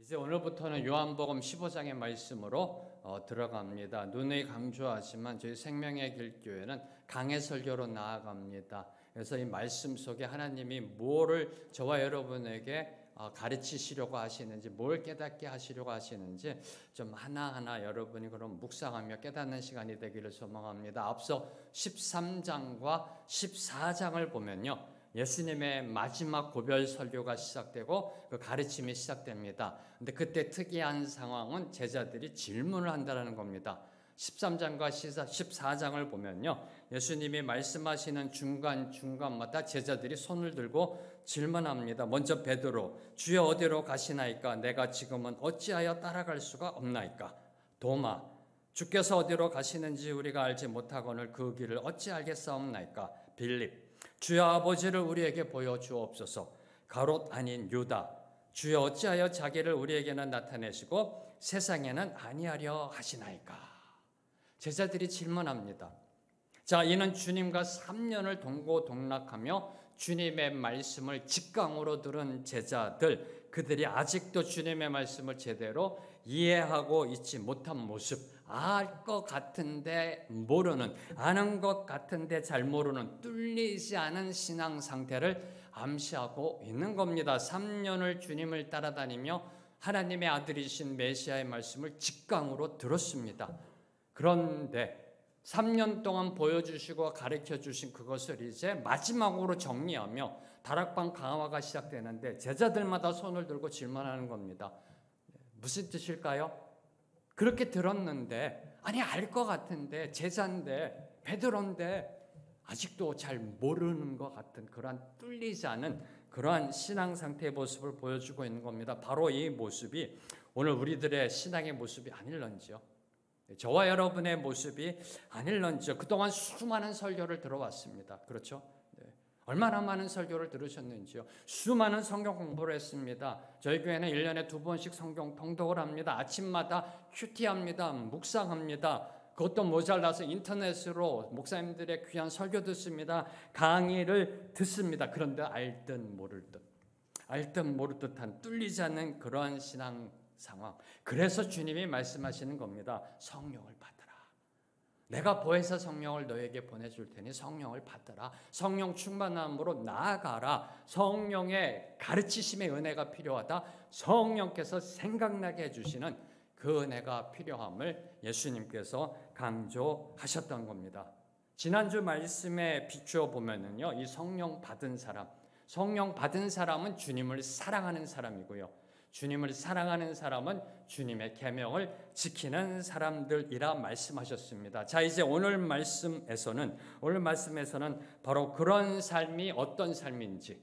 이제 오늘부터는 요한복음 15장의 말씀으로 들어갑니다. 누누이 강조하지만 저희 생명의 길교회는 강해 설교로 나아갑니다. 그래서 이 말씀 속에 하나님이 뭐를 저와 여러분에게 가르치시려고 하시는지, 뭘 깨닫게 하시려고 하시는지 좀 하나하나 여러분이 그럼 묵상하며 깨닫는 시간이 되기를 소망합니다. 앞서 13장과 14장을 보면요, 예수님의 마지막 고별 설교가 시작되고 그 가르침이 시작됩니다. 근데 그때 특이한 상황은 제자들이 질문을 한다는 겁니다. 13장과 14장을 보면요, 예수님이 말씀하시는 중간중간마다 제자들이 손을 들고 질문합니다. 먼저 베드로, 주여 어디로 가시나이까? 내가 지금은 어찌하여 따라갈 수가 없나이까? 도마, 주께서 어디로 가시는지 우리가 알지 못하거늘 그 길을 어찌 알겠사옵나이까? 빌립, 주여 아버지를 우리에게 보여주옵소서. 가롯 아닌 유다, 주여 어찌하여 자기를 우리에게는 나타내시고 세상에는 아니하려 하시나이까? 제자들이 질문합니다. 자, 이는 주님과 3년을 동고동락하며 주님의 말씀을 직강으로 들은 제자들, 그들이 아직도 주님의 말씀을 제대로 이해하고 있지 못한 모습, 알 것 같은데 모르는, 아는 것 같은데 잘 모르는, 뚫리지 않은 신앙 상태를 암시하고 있는 겁니다. 3년을 주님을 따라다니며 하나님의 아들이신 메시아의 말씀을 직강으로 들었습니다. 그런데 3년 동안 보여주시고 가르쳐주신 그것을 이제 마지막으로 정리하며 다락방 강화가 시작되는데 제자들마다 손을 들고 질문하는 겁니다. 무슨 뜻일까요? 그렇게 들었는데, 아니 알 것 같은데, 제자인데, 베드로인데 아직도 잘 모르는 것 같은 그러한 뚫리지 않은 그러한 신앙 상태의 모습을 보여주고 있는 겁니다. 바로 이 모습이 오늘 우리들의 신앙의 모습이 아닐런지요. 저와 여러분의 모습이 아닐런지요. 그동안 수많은 설교를 들어왔습니다. 그렇죠? 네. 얼마나 많은 설교를 들으셨는지요. 수많은 성경 공부를 했습니다. 저희 교회는 1년에 2번씩 성경 통독을 합니다. 아침마다 큐티합니다. 묵상합니다. 그것도 모자라서 인터넷으로 목사님들의 귀한 설교 듣습니다. 강의를 듣습니다. 그런데 알 듯 모를 듯한 뚫리지 않는 그러한 신앙 상황. 그래서 주님이 말씀하시는 겁니다. 성령을 받으라. 내가 보혜사 성령을 너에게 보내줄 테니 성령을 받으라. 성령 충만함으로 나아가라. 성령의 가르치심의 은혜가 필요하다. 성령께서 생각나게 해주시는 그 은혜가 필요함을 예수님께서 강조하셨던 겁니다. 지난주 말씀에 비추어 보면은요, 이 성령 받은 사람은 주님을 사랑하는 사람이고요. 주님을 사랑하는 사람은 주님의 계명을 지키는 사람들이라 말씀하셨습니다. 자, 이제 오늘 말씀에서는 바로 그런 삶이 어떤 삶인지,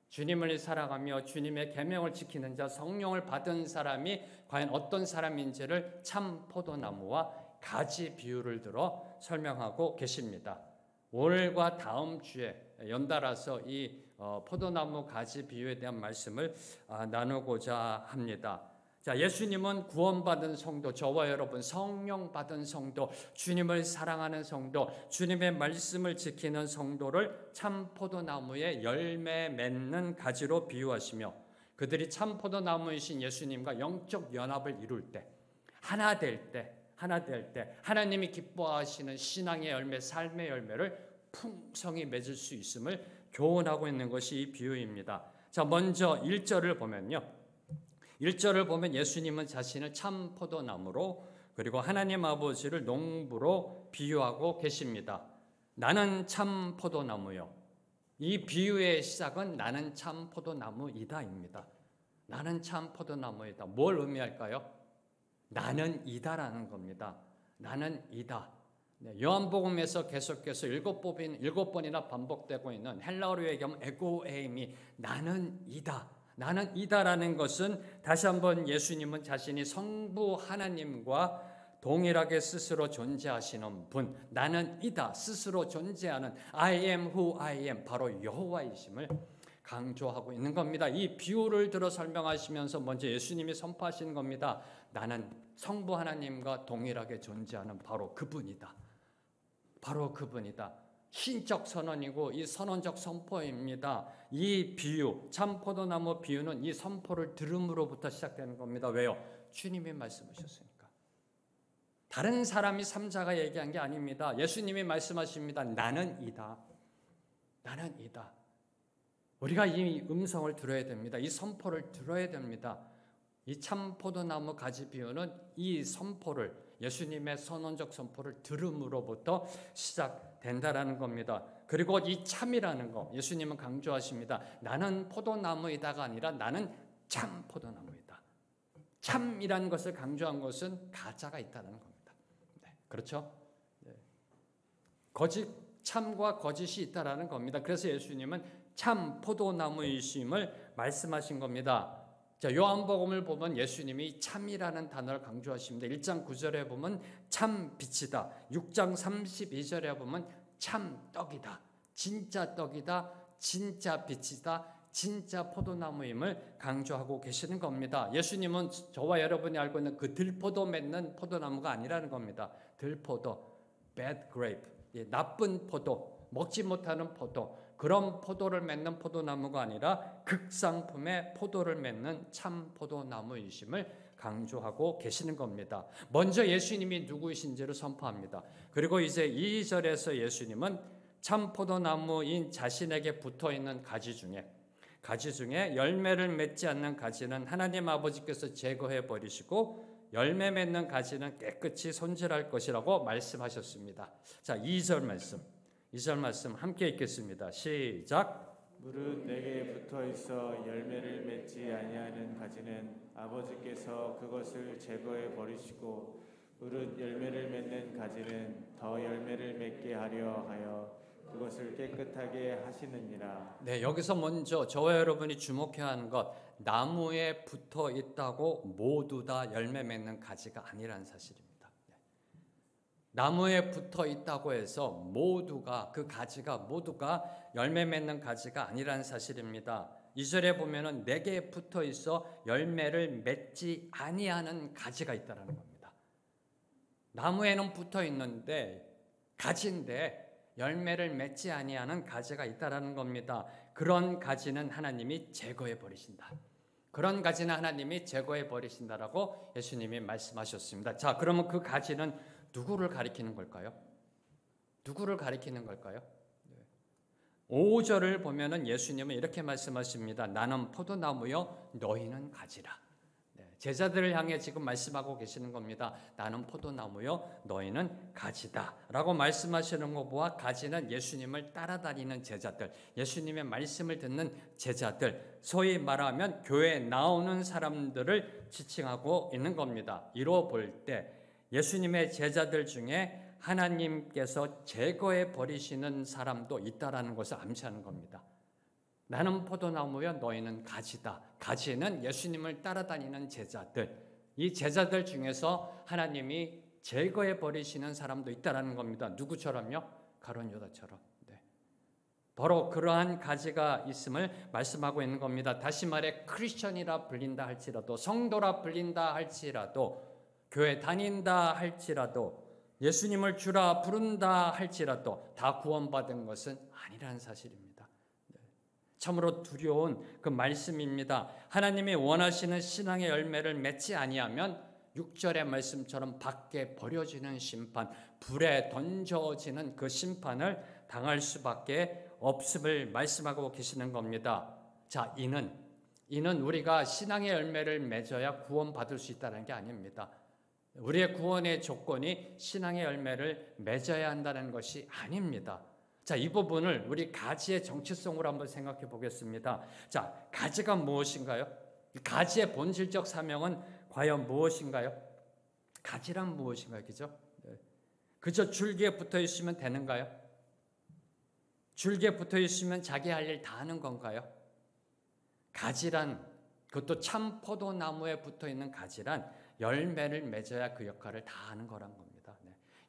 주님을 사랑하며 주님의 계명을 지키는 자, 성령을 받은 사람이 과연 어떤 사람인지를 참 포도나무와 가지 비유를 들어 설명하고 계십니다. 오늘과 다음 주에 연달아서 이 포도나무 가지 비유에 대한 말씀을 나누고자 합니다. 자, 예수님은 구원받은 성도, 저와 여러분 성령 받은 성도, 주님을 사랑하는 성도, 주님의 말씀을 지키는 성도를 참 포도나무의 열매 맺는 가지로 비유하시며 그들이 참 포도나무이신 예수님과 영적 연합을 이룰 때, 하나 될 때 하나님이 기뻐하시는 신앙의 열매, 삶의 열매를 풍성히 맺을 수 있음을 교훈하고 있는 것이 이 비유입니다. 자, 먼저 1절을 보면요. 1절을 보면 예수님은 자신을 참 포도나무로, 그리고 하나님 아버지를 농부로 비유하고 계십니다. 나는 참 포도나무요. 이 비유의 시작은 나는 참 포도나무이다입니다. 나는 참 포도나무이다. 뭘 의미할까요? 나는 이다라는 겁니다. 나는 이다. 네, 요한복음에서 계속해서 7번이나 반복되고 있는 헬라어로 얘기하면 에고에임이 나는 이다. 나는 이다라는 것은 다시 한번 예수님은 자신이 성부 하나님과 동일하게 스스로 존재하시는 분, 나는 이다 스스로 존재하는 I am who I am, 바로 여호와이심을 강조하고 있는 겁니다. 이 비유를 들어 설명하시면서 먼저 예수님이 선포하시는 겁니다. 나는 성부 하나님과 동일하게 존재하는 바로 그분이다. 바로 그분이다. 신적 선언이고 이 선언적 선포입니다. 이 비유, 참 포도나무 비유는 이 선포를 들음으로부터 시작되는 겁니다. 왜요? 주님이 말씀하셨으니까. 다른 사람이 삼자가 얘기한 게 아닙니다. 예수님이 말씀하십니다. 나는 이다. 나는 이다. 우리가 이 음성을 들어야 됩니다. 이 선포를 들어야 됩니다. 이 참 포도나무 가지 비유는 이 선포를, 예수님의 선언적 선포를 들음으로부터 시작된다라는 겁니다. 그리고 이 참이라는 거, 예수님은 강조하십니다. 나는 포도나무이다가 아니라 나는 참 포도나무이다. 참이라는 것을 강조한 것은 가짜가 있다는 겁니다. 네, 그렇죠? 네. 참과 거짓이 있다라는 겁니다. 그래서 예수님은 참 포도나무이심을 말씀하신 겁니다. 자, 요한복음을 보면 예수님이 참이라는 단어를 강조하십니다. 1장 9절에 보면 참 빛이다. 6장 32절에 보면 참 떡이다. 진짜 떡이다. 진짜 빛이다. 진짜 포도나무임을 강조하고 계시는 겁니다. 예수님은 저와 여러분이 알고 있는 그 들포도 맺는 포도나무가 아니라는 겁니다. 들포도, bad grape, 나쁜 포도, 먹지 못하는 포도, 그런 포도를 맺는 포도나무가 아니라 극상품의 포도를 맺는 참 포도나무이심을 강조하고 계시는 겁니다. 먼저 예수님이 누구이신지를 선포합니다. 그리고 이제 2절에서 예수님은 참 포도나무인 자신에게 붙어있는 가지 중에 열매를 맺지 않는 가지는 하나님 아버지께서 제거해 버리시고 열매 맺는 가지는 깨끗이 손질할 것이라고 말씀하셨습니다. 자, 2절 말씀 함께 읽겠습니다. 시작. 무릇 내게 붙어 있어 열매를 맺지 아니하는 가지는 아버지께서 그것을 제거해 버리시고 무릇 열매를 맺는 가지는 더 열매를 맺게 하려 하여 그것을 깨끗하게 하시느니라. 네, 여기서 먼저 저와 여러분이 주목해야 하는 것, 나무에 붙어 있다고 모두 다 열매 맺는 가지가 아니라는 사실입니다. 나무에 붙어 있다고 해서 모두가, 그 가지가 모두가 열매 맺는 가지가 아니라는 사실입니다. 2절에 보면은 내게 붙어 있어 열매를 맺지 아니하는 가지가 있다라는 겁니다. 나무에는 붙어 있는데 가지인데 열매를 맺지 아니하는 가지가 있다라는 겁니다. 그런 가지는 하나님이 제거해 버리신다. 그런 가지는 하나님이 제거해 버리신다라고 예수님이 말씀하셨습니다. 자, 그러면 그 가지는 누구를 가리키는 걸까요? 누구를 가리키는 걸까요? 5절을 보면은 예수님은 이렇게 말씀하십니다. 나는 포도나무요, 너희는 가지라. 제자들을 향해 지금 말씀하고 계시는 겁니다. 나는 포도나무요, 너희는 가지다 라고 말씀하시는 것보다 가지는 예수님을 따라다니는 제자들, 예수님의 말씀을 듣는 제자들, 소위 말하면 교회에 나오는 사람들을 지칭하고 있는 겁니다. 이로 볼 때 예수님의 제자들 중에 하나님께서 제거해 버리시는 사람도 있다라는 것을 암시하는 겁니다. 나는 포도나무여 너희는 가지다. 가지는 예수님을 따라다니는 제자들. 이 제자들 중에서 하나님이 제거해 버리시는 사람도 있다라는 겁니다. 누구처럼요? 가룟 유다처럼. 네. 바로 그러한 가지가 있음을 말씀하고 있는 겁니다. 다시 말해 크리스천이라 불린다 할지라도, 성도라 불린다 할지라도, 교회 다닌다 할지라도, 예수님을 주라 부른다 할지라도 다 구원받은 것은 아니라는 사실입니다. 참으로 두려운 그 말씀입니다. 하나님이 원하시는 신앙의 열매를 맺지 아니하면 6절의 말씀처럼 밖에 버려지는 심판, 불에 던져지는 그 심판을 당할 수밖에 없음을 말씀하고 계시는 겁니다. 자, 이는 우리가 신앙의 열매를 맺어야 구원받을 수 있다는 게 아닙니다. 우리의 구원의 조건이 신앙의 열매를 맺어야 한다는 것이 아닙니다. 자, 이 부분을 우리 가지의 정체성으로 한번 생각해 보겠습니다. 자, 가지가 무엇인가요? 가지의 본질적 사명은 과연 무엇인가요? 가지란 무엇인가요? 그죠? 그저 줄기에 붙어 있으면 되는가요? 줄기에 붙어 있으면 자기 할 일 다 하는 건가요? 가지란, 그것도 참 포도나무에 붙어 있는 가지란 열매를 맺어야 그 역할을 다 하는 거란 겁니다.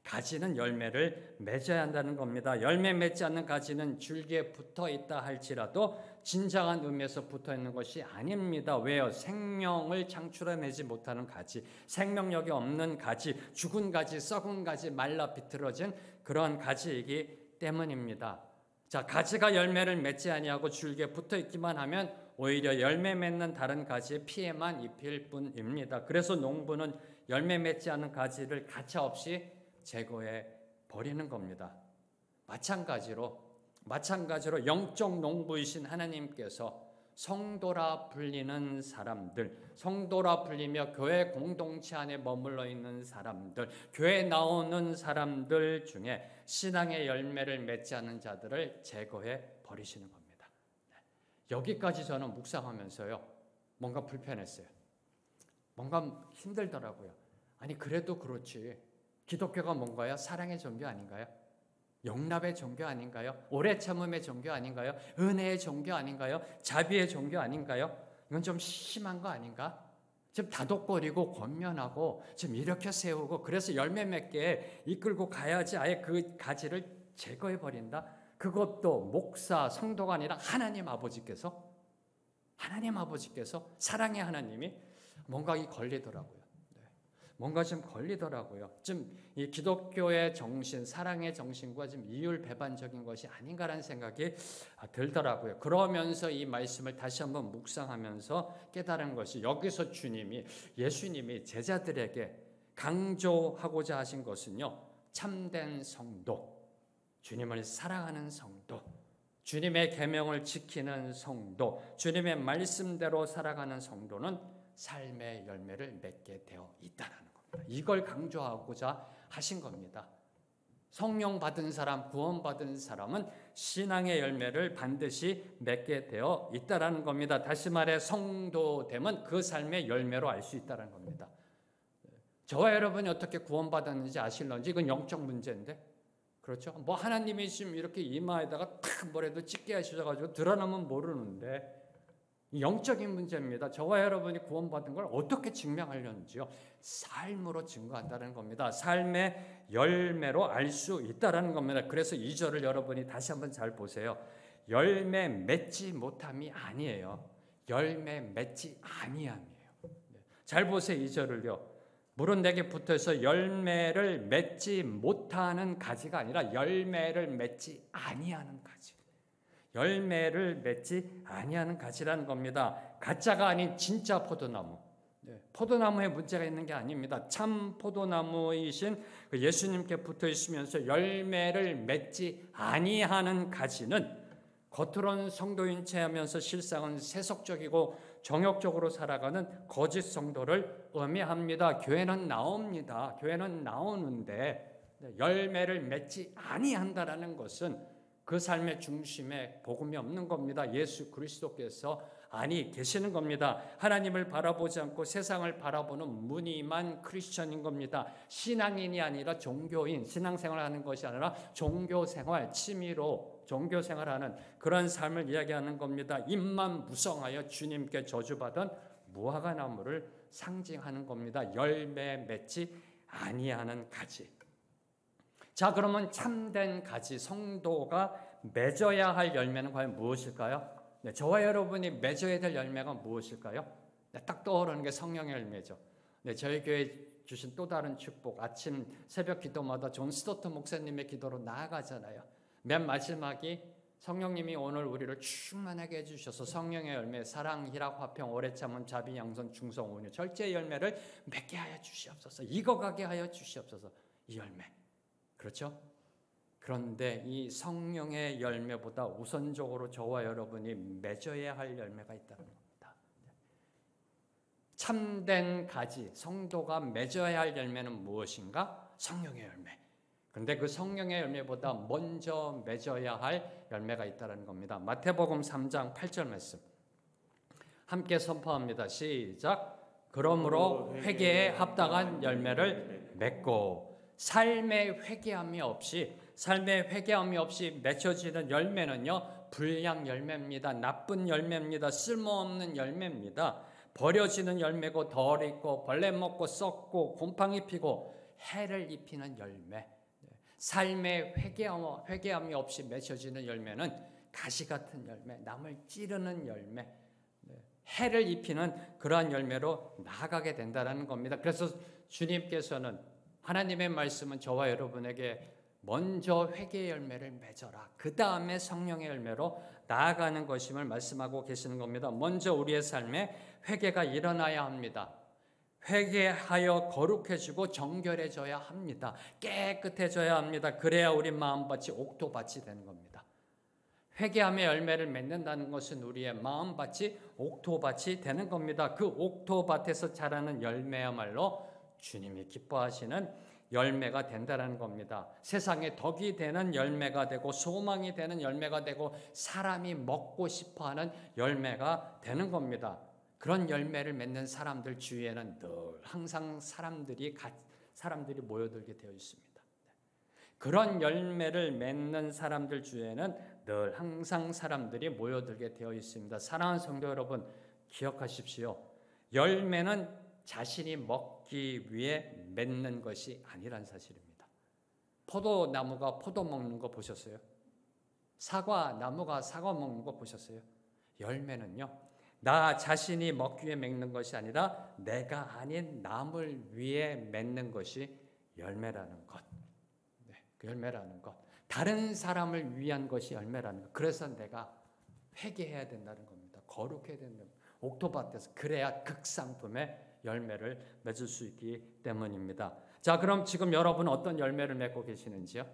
가지는 열매를 맺어야 한다는 겁니다. 열매 맺지 않는 가지는 줄기에 붙어 있다 할지라도 진정한 의미에서 붙어 있는 것이 아닙니다. 왜요? 생명을 창출해내지 못하는 가지, 생명력이 없는 가지, 죽은 가지, 썩은 가지, 말라 비틀어진 그러한 가지이기 때문입니다. 자, 가지가 열매를 맺지 아니하고 줄기에 붙어 있기만 하면 오히려 열매 맺는 다른 가지에 피해만 입힐 뿐입니다. 그래서 농부는 열매 맺지 않은 가지를 가차없이 제거해 버리는 겁니다. 마찬가지로 영적 농부이신 하나님께서 성도라 불리는 사람들, 성도라 불리며 교회 공동체 안에 머물러 있는 사람들, 교회 나오는 사람들 중에 신앙의 열매를 맺지 않은 자들을 제거해 버리시는 겁니다. 여기까지 저는 묵상하면서요, 뭔가 불편했어요. 뭔가 힘들더라고요. 아니 그래도 그렇지, 기독교가 뭔가요? 사랑의 종교 아닌가요? 용납의 종교 아닌가요? 오래 참음의 종교 아닌가요? 은혜의 종교 아닌가요? 자비의 종교 아닌가요? 이건 좀 심한 거 아닌가? 좀 다독거리고 권면하고 좀 일으켜 세우고 그래서 열매 맺게 이끌고 가야지 아예 그 가지를 제거해 버린다? 그것도 목사, 성도가 아니라 하나님 아버지께서 사랑의 하나님이 뭔가 걸리더라고요. 뭔가 좀 걸리더라고요. 좀 이 기독교의 정신, 사랑의 정신과 좀 이율배반적인 것이 아닌가라는 생각이 들더라고요. 그러면서 이 말씀을 다시 한번 묵상하면서 깨달은 것이 여기서 예수님이 제자들에게 강조하고자 하신 것은요, 참된 성도, 주님을 사랑하는 성도, 주님의 계명을 지키는 성도, 주님의 말씀대로 살아가는 성도는 삶의 열매를 맺게 되어 있다는 겁니다. 이걸 강조하고자 하신 겁니다. 성령 받은 사람, 구원받은 사람은 신앙의 열매를 반드시 맺게 되어 있다는 겁니다. 다시 말해 성도됨은 그 삶의 열매로 알 수 있다는 겁니다. 저와 여러분이 어떻게 구원받았는지 아실런지 이건 영적 문제인데, 그렇죠? 뭐 하나님이 지금 이렇게 이마에다가 탁 뭐라도 찍게 하셔가지고 드러나면 모르는데, 영적인 문제입니다. 저와 여러분이 구원받은 걸 어떻게 증명하려는지요? 삶으로 증거한다는 겁니다. 삶의 열매로 알 수 있다는 겁니다. 그래서 2절을 여러분이 다시 한번 잘 보세요. 열매 맺지 못함이 아니에요. 열매 맺지 아니함이에요. 잘 보세요. 2절을요. 물은 내게 붙어서 열매를 맺지 못하는 가지가 아니라 열매를 맺지 아니하는 가지. 열매를 맺지 아니하는 가지라는 겁니다. 가짜가 아닌 진짜 포도나무. 포도나무에 문제가 있는 게 아닙니다. 참 포도나무이신 예수님께 붙어 있으면서 열매를 맺지 아니하는 가지는 겉으로는 성도인 체하면서 실상은 세속적이고 정욕적으로 살아가는 거짓 성도를 의미합니다. 교회는 나옵니다. 교회는 나오는데 열매를 맺지 아니한다라는 것은 그 삶의 중심에 복음이 없는 겁니다. 예수 그리스도께서 아니 계시는 겁니다. 하나님을 바라보지 않고 세상을 바라보는 무늬만 크리스천인 겁니다. 신앙인이 아니라 종교인, 신앙생활을 하는 것이 아니라 종교생활, 취미로 종교생활하는 그런 삶을 이야기하는 겁니다. 입만 무성하여 주님께 저주받은 무화과나무를 상징하는 겁니다. 열매 맺지 아니하는 가지. 자, 그러면 참된 가지, 성도가 맺어야 할 열매는 과연 무엇일까요? 네, 저와 여러분이 맺어야 될 열매가 무엇일까요? 네, 딱 떠오르는 게 성령의 열매죠. 네, 저희 교회 주신 또 다른 축복, 아침 새벽 기도마다 존 스토트 목사님의 기도로 나아가잖아요. 맨 마지막이 성령님이 오늘 우리를 충만하게 해주셔서 성령의 열매, 사랑, 희락, 화평, 오래 참음, 자비, 양선, 충성, 온유, 절제의 열매를 맺게 하여 주시옵소서. 익어가게 하여 주시옵소서. 이 열매. 그렇죠? 그런데 이 성령의 열매보다 우선적으로 저와 여러분이 맺어야 할 열매가 있다는 겁니다. 참된 가지, 성도가 맺어야 할 열매는 무엇인가? 성령의 열매. 그런데 그 성령의 열매보다 먼저 맺어야 할 열매가 있다는 겁니다. 마태복음 3장 8절 말씀 함께 선포합니다. 시작. 그러므로 회개에 합당한 열매를 맺고 삶의 회개함이 없이 맺혀지는 열매는요, 불량 열매입니다. 나쁜 열매입니다. 쓸모없는 열매입니다. 버려지는 열매고 덜 익고 벌레 먹고 썩고 곰팡이 피고 해를 입히는 열매. 삶의 회개함이 없이 맺혀지는 열매는 가시 같은 열매, 남을 찌르는 열매, 해를 입히는 그러한 열매로 나아가게 된다는 겁니다. 그래서 주님께서는, 하나님의 말씀은 저와 여러분에게 먼저 회개의 열매를 맺어라. 그 다음에 성령의 열매로 나아가는 것임을 말씀하고 계시는 겁니다. 먼저 우리의 삶에 회개가 일어나야 합니다. 회개하여 거룩해지고 정결해져야 합니다. 깨끗해져야 합니다. 그래야 우리 마음밭이 옥토밭이 되는 겁니다. 회개함의 열매를 맺는다는 것은 우리의 마음밭이 옥토밭이 되는 겁니다. 그 옥토밭에서 자라는 열매야말로 주님이 기뻐하시는 열매가 된다는 겁니다. 세상에 덕이 되는 열매가 되고 소망이 되는 열매가 되고 사람이 먹고 싶어하는 열매가 되는 겁니다. 그런 열매를 맺는 사람들 주위에는 늘 항상 사람들이 모여들게 되어 있습니다. 그런 열매를 맺는 사람들 주위에는 늘 항상 사람들이 모여들게 되어 있습니다. 사랑하는 성도 여러분, 기억하십시오. 열매는 자신이 먹기 위해 맺는 것이 아니란 사실입니다. 포도나무가 포도 먹는 거 보셨어요? 사과나무가 사과 먹는 거 보셨어요? 열매는요, 나 자신이 먹기 위해 맺는 것이 아니라 내가 아닌 남을 위해 맺는 것이 열매라는 것. 네, 그 열매라는 것. 다른 사람을 위한 것이 열매라는 것. 그래서 내가 회개해야 된다는 겁니다. 거룩해야 된다는 겁니다. 옥토밭에서 그래야 극상품의 열매를 맺을 수 있기 때문입니다. 자, 그럼 지금 여러분은 어떤 열매를 맺고 계시는지요?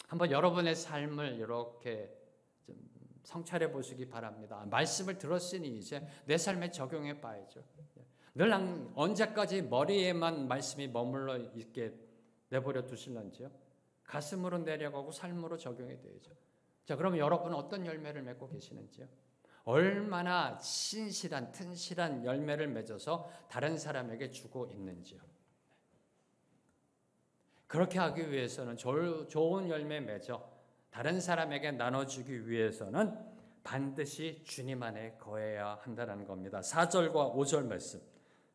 한번 여러분의 삶을 이렇게 좀 성찰해 보시기 바랍니다. 말씀을 들었으니 이제 내 삶에 적용해 봐야죠. 늘 언제까지 머리에만 말씀이 머물러 있게 내버려 두실런지요? 가슴으로 내려가고 삶으로 적용이 돼야죠. 자, 그럼 여러분은 어떤 열매를 맺고 계시는지요? 얼마나 신실한 튼실한 열매를 맺어서 다른 사람에게 주고 있는지요. 그렇게 하기 위해서는 좋은 열매 맺어 다른 사람에게 나눠주기 위해서는 반드시 주님 안에 거해야 한다는 겁니다. 4절과 5절 말씀,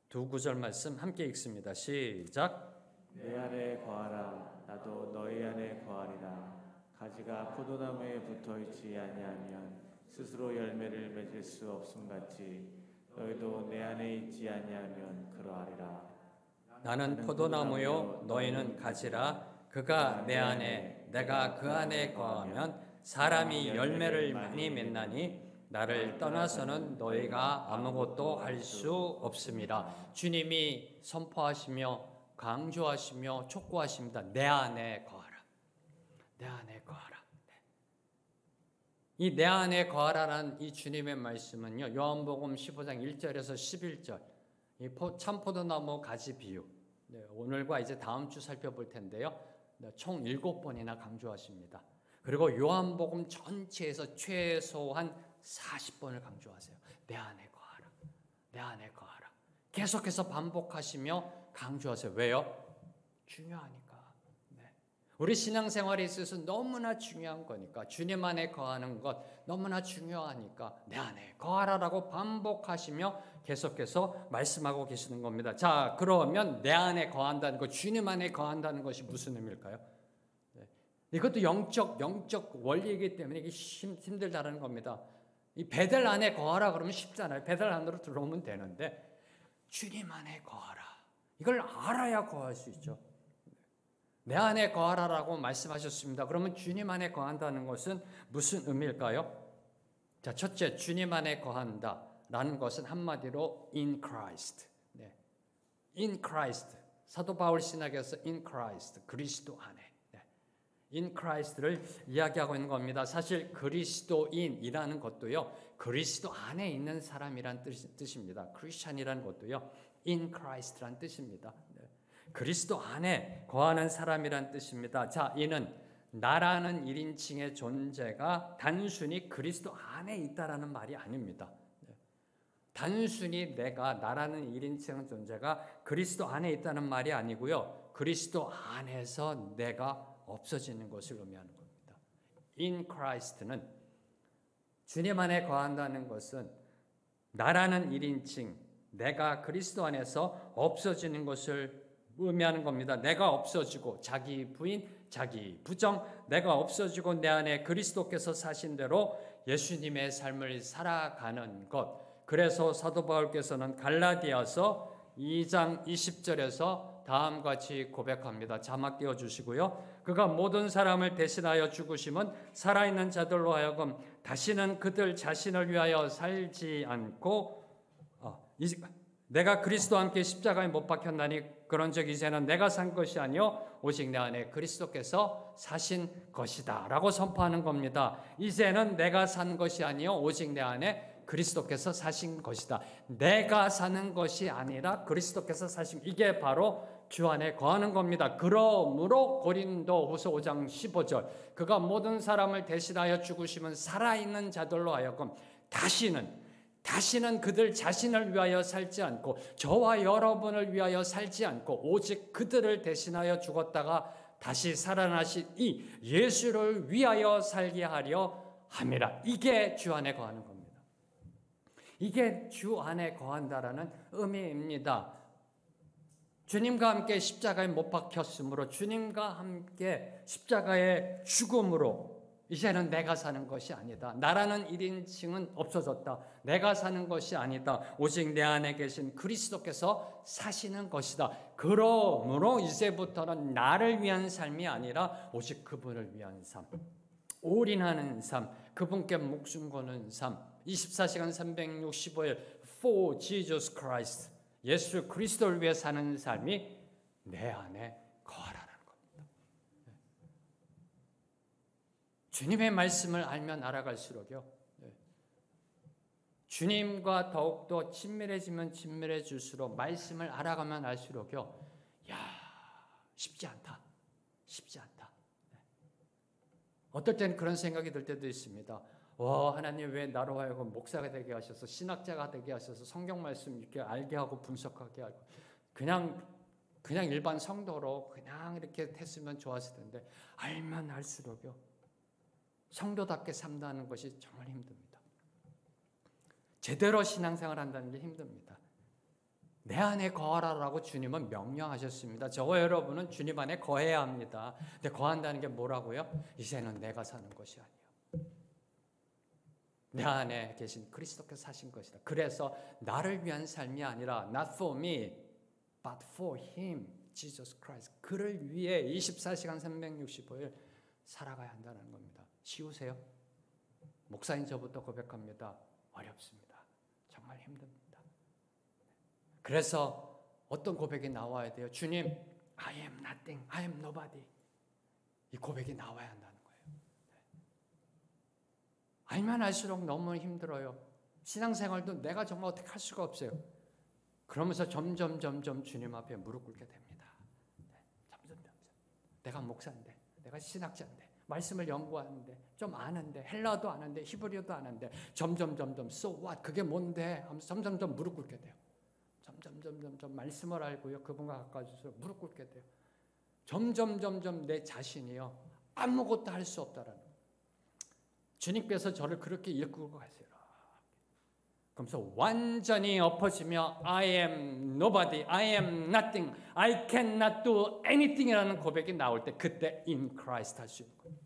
두 구절 말씀 함께 읽습니다. 시작. 내 안에 거하라. 나도 너희 안에 거하리라. 가지가 포도나무에 붙어있지 아니하면 스스로 열매를 맺을 수 없음같이 너희도 내 안에 있지 아니하면 그러하리라. 나는 포도나무요 너희는 가지라. 그가 내 안에 내가 그 안에 거하면 사람이 열매를 많이 맺나니 나를 떠나서는 너희가 아무것도 할 수 없습니다. 주님이 선포하시며 강조하시며 촉구하십니다. 내 안에 거하라. 내 안에 거하라. 이 내 안에 거하라는 이 주님의 말씀은요, 요한복음 15장 1절에서 11절, 이 참포도나무 가지 비유, 오늘과 이제 다음 주 살펴볼 텐데요, 총 7번이나 강조하십니다. 그리고 요한복음 전체에서 최소한 40번을 강조하세요. 내 안에 거하라. 내 안에 거하라. 계속해서 반복하시며 강조하세요. 왜요? 중요하니까. 우리 신앙생활에 있어서 너무나 중요한 거니까, 주님 안에 거하는 것 너무나 중요하니까 내 안에 거하라라고 반복하시며 계속해서 말씀하고 계시는 겁니다. 자, 그러면 내 안에 거한다는 것, 주님 안에 거한다는 것이 무슨 의미일까요? 이것도 영적 원리이기 때문에 이게 힘들다는 겁니다. 이 배들 안에 거하라 그러면 쉽잖아요. 배들 안으로 들어오면 되는데 주님 안에 거하라. 이걸 알아야 거할 수 있죠. 내 안에 거하라라고 말씀하셨습니다. 그러면 주님 안에 거한다는 것은 무슨 의미일까요? 자, 첫째, 주님 안에 거한다라는 것은 한마디로 in Christ. 네. in Christ. 사도 바울 신학에서 in Christ, 그리스도 안에. 네. in Christ를 이야기하고 있는 겁니다. 사실 그리스도인이라는 것도요, 그리스도 안에 있는 사람이란 뜻입니다. 크리스찬이라는 것도요, in Christ란 뜻입니다. 그리스도 안에 거하는 사람이란 뜻입니다. 자, 이는 나라는 1인칭의 존재가 단순히 그리스도 안에 있다라는 말이 아닙니다. 단순히 나라는 1인칭의 존재가 그리스도 안에 있다는 말이 아니고요. 그리스도 안에서 내가 없어지는 것을 의미하는 겁니다. In Christ는 주님 안에 거한다는 것은 나라는 1인칭, 내가 그리스도 안에서 없어지는 것을 의미하는 겁니다. 내가 없어지고 자기 부인, 자기 부정, 내가 없어지고 내 안에 그리스도께서 사신 대로 예수님의 삶을 살아가는 것. 그래서 사도 바울께서는 갈라디아서 2장 20절에서 다음과 같이 고백합니다. 자막 띄워주시고요. 그가 모든 사람을 대신하여 죽으심은 살아있는 자들로 하여금 다시는 그들 자신을 위하여 살지 않고 내가 그리스도와 함께 십자가에 못 박혔나니 그런즉 이제는 내가 산 것이 아니요 오직 내 안에 그리스도께서 사신 것이다 라고 선포하는 겁니다. 이제는 내가 산 것이 아니요 오직 내 안에 그리스도께서 사신 것이다. 내가 사는 것이 아니라 그리스도께서 사신, 이게 바로 주 안에 거하는 겁니다. 그러므로 고린도후서 5장 15절 그가 모든 사람을 대신하여 죽으시면 살아있는 자들로 하여금 다시는 그들 자신을 위하여 살지 않고 저와 여러분을 위하여 살지 않고 오직 그들을 대신하여 죽었다가 다시 살아나신 이 예수를 위하여 살게 하려 함이라. 이게 주 안에 거하는 겁니다. 이게 주 안에 거한다라는 의미입니다. 주님과 함께 십자가에 못 박혔으므로, 주님과 함께 십자가의 죽음으로 이제는 내가 사는 것이 아니다. 나라는 1인칭은 없어졌다. 내가 사는 것이 아니다. 오직 내 안에 계신 그리스도께서 사시는 것이다. 그러므로 이제부터는 나를 위한 삶이 아니라 오직 그분을 위한 삶, 올인하는 삶, 그분께 목숨 거는 삶, 24시간 365일 for Jesus Christ, 예수 그리스도를 위해 사는 삶이 내 안에 거하라는 겁니다. 주님의 말씀을 알면 알아갈수록요, 주님과 더욱더 친밀해지면 친밀해질수록 말씀을 알아가면 알수록요, 쉽지 않다. 어떨 때는 그런 생각이 들 때도 있습니다. 하나님 왜 나로 하여금 목사가 되게 하셔서, 신학자가 되게 하셔서 성경 말씀 이렇게 알게 하고 분석하게 하고 그냥 일반 성도로 그냥 이렇게 했으면 좋았을 텐데, 알면 알수록요 성도답게 산다는 것이 정말 힘듭니다. 제대로 신앙생활 한다는 게 힘듭니다. 내 안에 거하라라고 주님은 명령하셨습니다. 저와 여러분은 주님 안에 거해야 합니다. 근데 거한다는 게 뭐라고요? 이제는 내가 사는 것이 아니에요. 내 안에 계신 그리스도께서 사신 것이다. 그래서 나를 위한 삶이 아니라 not for me, but for him, Jesus Christ. 그를 위해 24시간 365일 살아가야 한다는 겁니다. 쉬우세요? 목사인 저부터 고백합니다. 어렵습니다. 정말 힘듭니다. 그래서 어떤 고백이 나와야 돼요? 주님, I am nothing, I am nobody. 이 고백이 나와야 한다는 거예요. 알면 알수록 너무 힘들어요. 신앙생활도 내가 정말 어떻게 할 수가 없어요. 그러면서 점점 주님 앞에 무릎 꿇게 됩니다. 점점. 내가 목사인데, 내가 신학자인데, 말씀을 연구하는데, 좀 아는데, 헬라어도 아는데, 히브리어도 아는데, 점점 so what? 그게 뭔데? 하면서 점점 무릎 꿇게 돼요. 점점 말씀을 알고요, 그분과 가까워질수록 무릎 꿇게 돼요. 점점 내 자신이요, 아무것도 할 수 없다라는 거예요. 주님께서 저를 그렇게 이끌고 가세요. 그러면서 완전히 엎어지며 I am nobody, I am nothing, I cannot do anything 이라는 고백이 나올 때, 그때 in Christ 할 수 있는 거예요.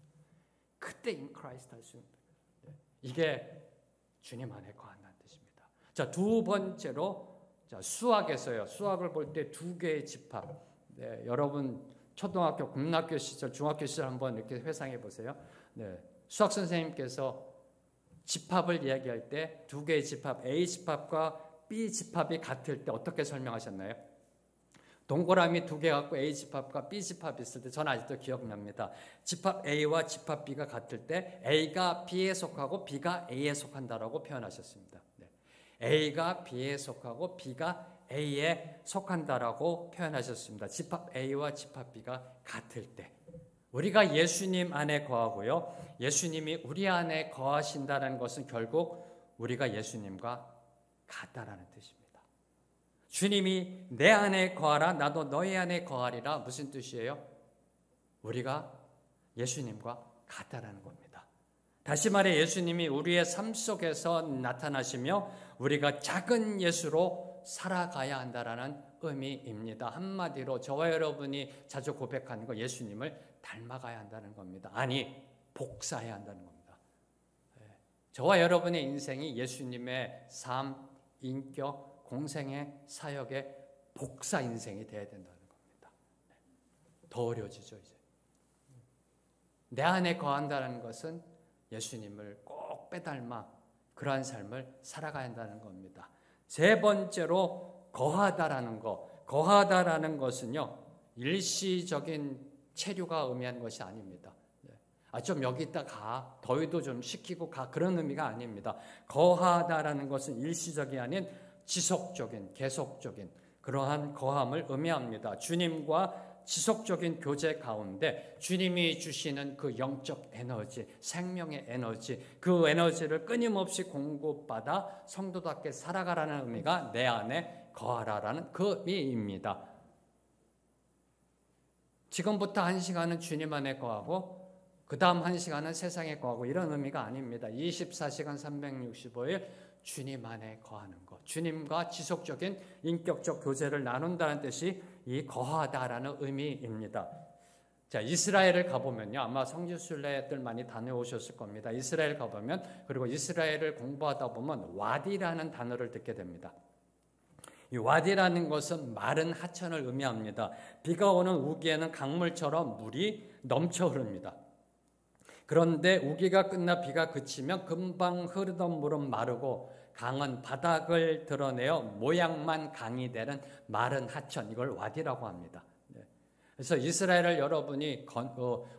그때 in Christ 할 수 있는 거예요. 이게 주님 안에 거한다는 뜻입니다. 자, 두 번째로, 수학에서요, 수학을 볼 때 두 개의 집합. 여러분 초등학교, 국민학교 시절, 중학교 시절 한번 이렇게 회상해 보세요. 수학 선생님께서 집합을 이야기할 때 두 개의 집합, A 집합과 B 집합이 같을 때 어떻게 설명하셨나요? 동그라미 두 개 갖고 A 집합과 B 집합이 있을 때, 저는 아직도 기억납니다. 집합 A와 집합 B가 같을 때 A가 B에 속하고 B가 A에 속한다라고 표현하셨습니다. A가 B에 속하고 B가 A에 속한다라고 표현하셨습니다. 집합 A와 집합 B가 같을 때, 우리가 예수님 안에 거하고요, 예수님이 우리 안에 거하신다는 것은 결국 우리가 예수님과 같다라는 뜻입니다. 주님이 내 안에 거하라, 나도 너희 안에 거하리라. 무슨 뜻이에요? 우리가 예수님과 같다라는 겁니다. 다시 말해 예수님이 우리의 삶 속에서 나타나시며 우리가 작은 예수로 살아가야 한다라는 의미입니다. 한마디로 저와 여러분이 자주 고백하는 거, 예수님을 닮아가야 한다는 겁니다. 아니, 복사해야 한다는 겁니다. 저와 여러분의 인생이 예수님의 삶, 인격, 공생의 사역의 복사 인생이 되어야 된다는 겁니다. 더 어려워지죠. 이제 내 안에 거한다는 것은 예수님을 꼭 빼닮아 그러한 삶을 살아가야 한다는 겁니다. 세 번째로 거하다라는 것. 거하다라는 것은요, 일시적인 체류가 의미하는 것이 아닙니다. 좀 여기 있다 가, 더위도 좀 식히고 가, 그런 의미가 아닙니다. 거하다라는 것은 일시적이 아닌 지속적인, 계속적인 그러한 거함을 의미합니다. 주님과 지속적인 교제 가운데 주님이 주시는 그 영적 에너지, 생명의 에너지, 그 에너지를 끊임없이 공급받아 성도답게 살아가라는 의미가 내 안에 거하라라는 그 의미입니다. 지금부터 1시간은 주님 안에 거하고 그 다음 1시간은 세상에 거하고 이런 의미가 아닙니다. 24시간 365일 주님 안에 거하는 것, 주님과 지속적인 인격적 교제를 나눈다는 뜻이 이 거하다라는 의미입니다. 자, 이스라엘을 가보면요, 아마 성지순례들 많이 다녀오셨을 겁니다. 이스라엘 가보면, 그리고 이스라엘을 공부하다 보면 와디라는 단어를 듣게 됩니다. 이 와디라는 것은 마른 하천을 의미합니다. 비가 오는 우기에는 강물처럼 물이 넘쳐 흐릅니다. 그런데 우기가 끝나 비가 그치면 금방 흐르던 물은 마르고 강은 바닥을 드러내어 모양만 강이 되는 마른 하천, 이걸 와디라고 합니다. 그래서 이스라엘을 여러분이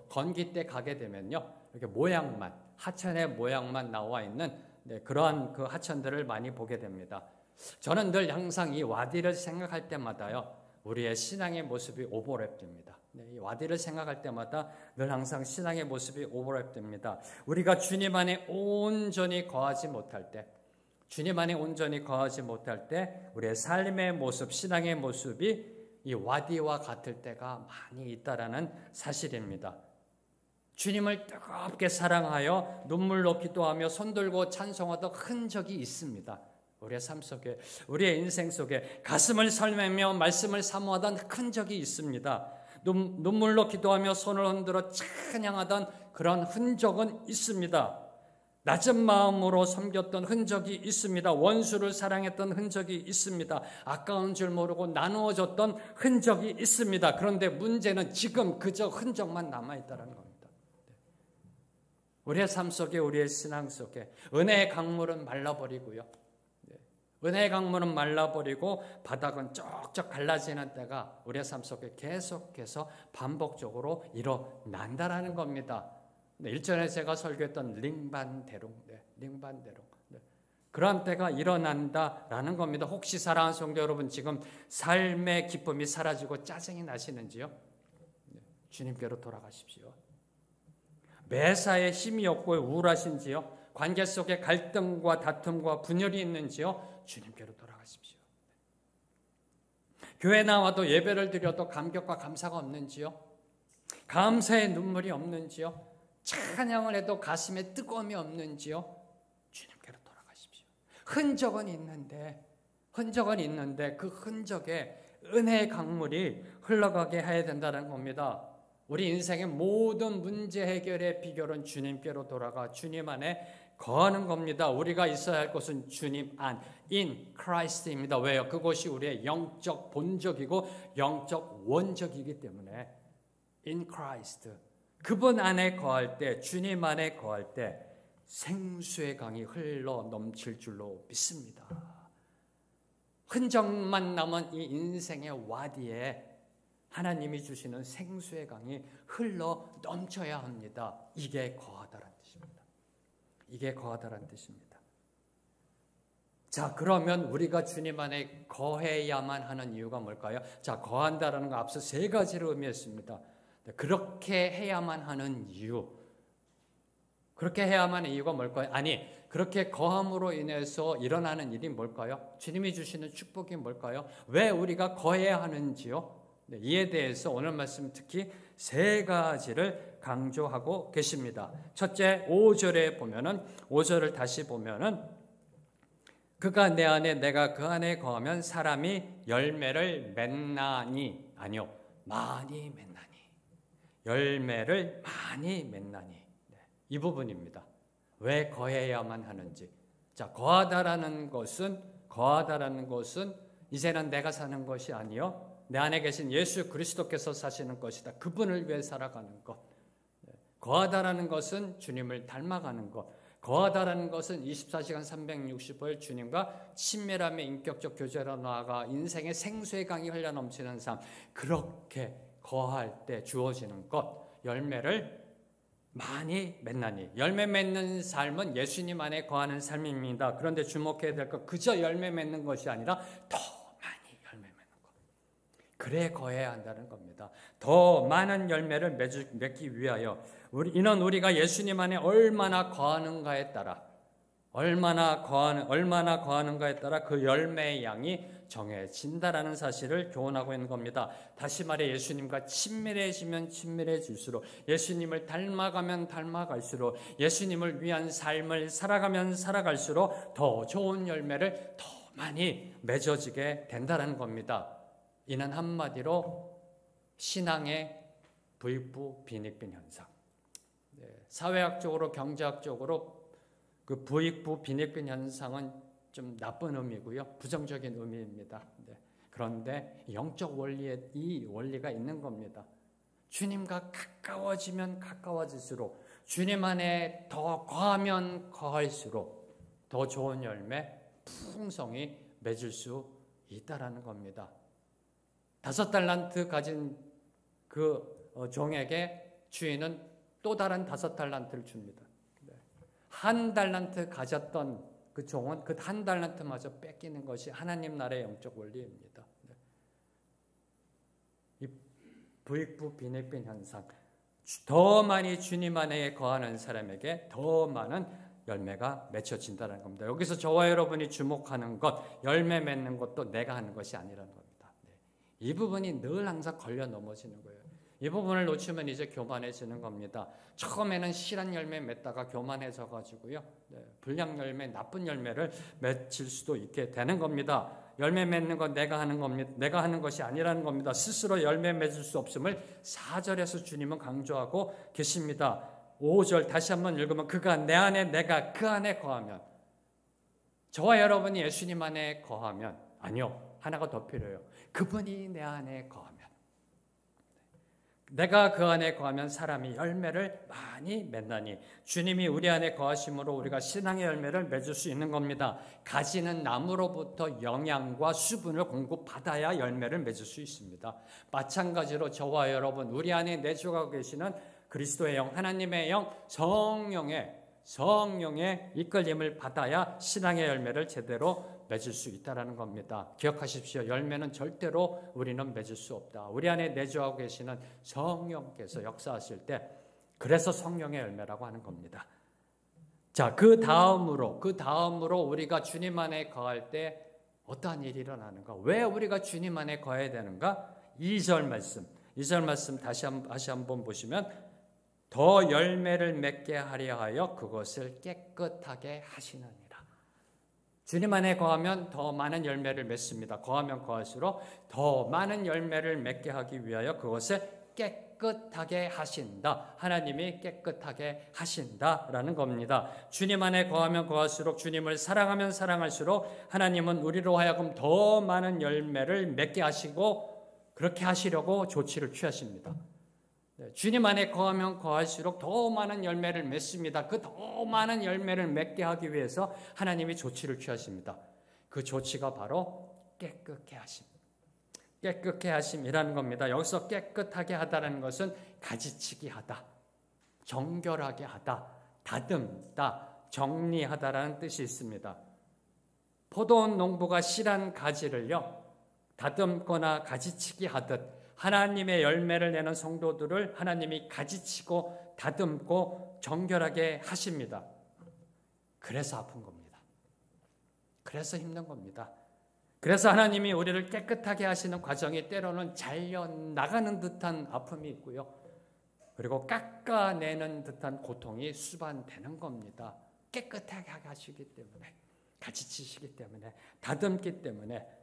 건기 때 가게 되면요, 이렇게 모양만, 하천의 모양만 나와 있는 그러한 그 하천들을 많이 보게 됩니다. 저는 늘 항상 이 와디를 생각할 때마다요, 우리의 신앙의 모습이 오버랩됩니다. 이 와디를 생각할 때마다 늘 항상 신앙의 모습이 오버랩됩니다. 우리가 주님 안에 온전히 거하지 못할 때, 주님 안에 온전히 거하지 못할 때 우리의 삶의 모습, 신앙의 모습이 이 와디와 같을 때가 많이 있다라는 사실입니다. 주님을 뜨겁게 사랑하여 눈물로 기도하며 손들고 찬송하던 흔적이 있습니다. 우리의 삶 속에, 우리의 인생 속에 가슴을 설매며 말씀을 사모하던 흔적이 있습니다. 눈물로 기도하며 손을 흔들어 찬양하던 그런 흔적은 있습니다. 낮은 마음으로 섬겼던 흔적이 있습니다. 원수를 사랑했던 흔적이 있습니다. 아까운 줄 모르고 나누어졌던 흔적이 있습니다. 그런데 문제는 지금 그저 흔적만 남아있다는 겁니다. 우리의 삶 속에, 우리의 신앙 속에 은혜의 강물은 말라버리고요, 은혜의 강물은 말라버리고 바닥은 쩍쩍 갈라지는 때가 우리의 삶 속에 계속해서 반복적으로 일어난다라는 겁니다. 일전에 제가 설교했던 링반대롱, 링반대롱, 그런 때가 일어난다라는 겁니다. 혹시 사랑하는 성도 여러분, 지금 삶의 기쁨이 사라지고 짜증이 나시는지요? 주님께로 돌아가십시오. 매사에 힘이 없고 우울하신지요? 관계 속에 갈등과 다툼과 분열이 있는지요? 주님께로 돌아가십시오. 교회 나와도 예배를 드려도 감격과 감사가 없는지요? 감사의 눈물이 없는지요? 찬양을 해도 가슴에 뜨거움이 없는지요? 주님께로 돌아가십시오. 흔적은 있는데 그 흔적에 은혜의 강물이 흘러가게 해야 된다는 겁니다. 우리 인생의 모든 문제 해결의 비결은 주님께로 돌아가 주님 안에 거하는 겁니다. 우리가 있어야 할 것은 주님 안, in Christ입니다. 왜요? 그것이 우리의 영적 본적이고 영적 원적이기 때문에 in Christ, 그분 안에 거할 때, 주님 안에 거할 때 생수의 강이 흘러 넘칠 줄로 믿습니다. 흔적만 남은 이 인생의 와디에 하나님이 주시는 생수의 강이 흘러 넘쳐야 합니다. 이게 거하다란 뜻입니다. 이게 거하다란 뜻입니다. 자, 그러면 우리가 주님 안에 거해야만 하는 이유가 뭘까요? 자, 거한다라는 거 앞서 3가지를 의미했습니다. 그렇게 해야만 하는 이유, 그렇게 해야만 하는 이유가 뭘까요? 아니, 그렇게 거함으로 인해서 일어나는 일이 뭘까요? 주님이 주시는 축복이 뭘까요? 왜 우리가 거해야 하는지요? 이에 대해서 오늘 말씀 특히 3가지를 강조하고 계십니다. 첫째, 5절에 보면은, 5절을 다시 보면은, 그가 내 안에 내가 그 안에 거하면 사람이 열매를 맺나니, 아니요, 많이 맺나니, 열매를 많이 맺나니. 이 부분입니다. 왜 거해야만 하는지. 자, 거하다라는 것은 이제는 내가 사는 것이 아니요, 내 안에 계신 예수 그리스도께서 사시는 것이다. 그분을 위해 살아가는 것. 거하다라는 것은 주님을 닮아가는 것. 거하다라는 것은 24시간 365일 주님과 친밀함의 인격적 교제로 나아가 인생의 생수의 강이 흘러넘치는 삶. 그렇게 거할 때 주어지는 것. 열매를 많이 맺나니. 열매 맺는 삶은 예수님 안에 거하는 삶입니다. 그런데 주목해야 될 것, 그저 열매 맺는 것이 아니라 더 많이 열매 맺는 것. 그래 거해야 한다는 겁니다. 더 많은 열매를 맺기 위하여 이는 우리가 예수님 안에 얼마나 거하는가에 따라 얼마나 거하는가에 따라 그 열매의 양이 정해진다라는 사실을 교훈하고 있는 겁니다. 다시 말해 예수님과 친밀해지면 친밀해질수록, 예수님을 닮아가면 닮아갈수록, 예수님을 위한 삶을 살아가면 살아갈수록 더 좋은 열매를 더 많이 맺어지게 된다는 겁니다. 이는 한마디로 신앙의 부익부 빈익빈 현상. 사회학적으로 경제학적으로 그 부익부 빈익빈 현상은 좀 나쁜 의미고요. 부정적인 의미입니다. 그런데 영적 원리에 이 원리가 있는 겁니다. 주님과 가까워지면 가까워질수록, 주님 안에 더 거하면 거할수록 더 좋은 열매, 풍성이 맺을 수 있다라는 겁니다. 5달란트 가진 그 종에게 주인은 또 다른 5달란트를 줍니다. 1달란트 가졌던 그 종은 그 1달란트마저 뺏기는 것이 하나님 나라의 영적 원리입니다. 이 부익부 빈익빈 현상, 더 많이 주님 안에 거하는 사람에게 더 많은 열매가 맺혀진다는 겁니다. 여기서 저와 여러분이 주목하는 것, 열매 맺는 것도 내가 하는 것이 아니라는 겁니다. 이 부분이 늘 항상 걸려 넘어지는 거예요. 이 부분을 놓치면 이제 교만해지는 겁니다. 처음에는 실한 열매 맺다가 교만해져 가지고요, 불량 열매, 나쁜 열매를 맺힐 수도 있게 되는 겁니다. 열매 맺는 건 내가 하는 겁니다. 내가 하는 것이 아니라는 겁니다. 스스로 열매 맺을 수 없음을 4절에서 주님은 강조하고 계십니다. 5절 다시 한번 읽으면, 그가 내 안에 내가 그 안에 거하면, 저와 여러분이 예수님 안에 거하면, 아니요, 하나가 더 필요해요. 그분이 내 안에 거하면, 내가 그 안에 거하면 사람이 열매를 많이 맺나니. 주님이 우리 안에 거하심으로 우리가 신앙의 열매를 맺을 수 있는 겁니다. 가지는 나무로부터 영양과 수분을 공급받아야 열매를 맺을 수 있습니다. 마찬가지로 저와 여러분, 우리 안에 내주하고 계시는 그리스도의 영, 하나님의 영, 성령의 이끌림을 받아야 신앙의 열매를 제대로 맺을 수 있다는 겁니다. 기억하십시오. 열매는 절대로 우리는 맺을 수 없다. 우리 안에 내주하고 계시는 성령께서 역사하실 때, 그래서 성령의 열매라고 하는 겁니다. 자, 그 다음으로 우리가 주님 안에 거할 때 어떠한 일이 일어나는가? 왜 우리가 주님 안에 거해야 되는가? 2절 말씀 다시 한번 보시면, 더 열매를 맺게 하려 하여 그것을 깨끗하게 하시느니라. 주님 안에 거하면 더 많은 열매를 맺습니다. 거하면 거할수록 더 많은 열매를 맺게 하기 위하여 그것을 깨끗하게 하신다. 하나님이 깨끗하게 하신다라는 겁니다. 주님 안에 거하면 거할수록, 주님을 사랑하면 사랑할수록 하나님은 우리로 하여금 더 많은 열매를 맺게 하시고, 그렇게 하시려고 조치를 취하십니다. 주님 안에 거하면 거할수록 더 많은 열매를 맺습니다. 그 더 많은 열매를 맺게 하기 위해서 하나님이 조치를 취하십니다. 그 조치가 바로 깨끗게 하심. 깨끗게 하심이라는 겁니다. 여기서 깨끗하게 하다라는 것은 가지치기 하다, 정결하게 하다, 다듬다, 정리하다라는 뜻이 있습니다. 포도원 농부가 실한 가지를요, 다듬거나 가지치기 하듯 하나님의 열매를 내는 성도들을 하나님이 가지치고 다듬고 정결하게 하십니다. 그래서 아픈 겁니다. 그래서 힘든 겁니다. 그래서 하나님이 우리를 깨끗하게 하시는 과정이 때로는 잘려나가는 듯한 아픔이 있고요, 그리고 깎아내는 듯한 고통이 수반되는 겁니다. 깨끗하게 하시기 때문에, 가지치시기 때문에, 다듬기 때문에.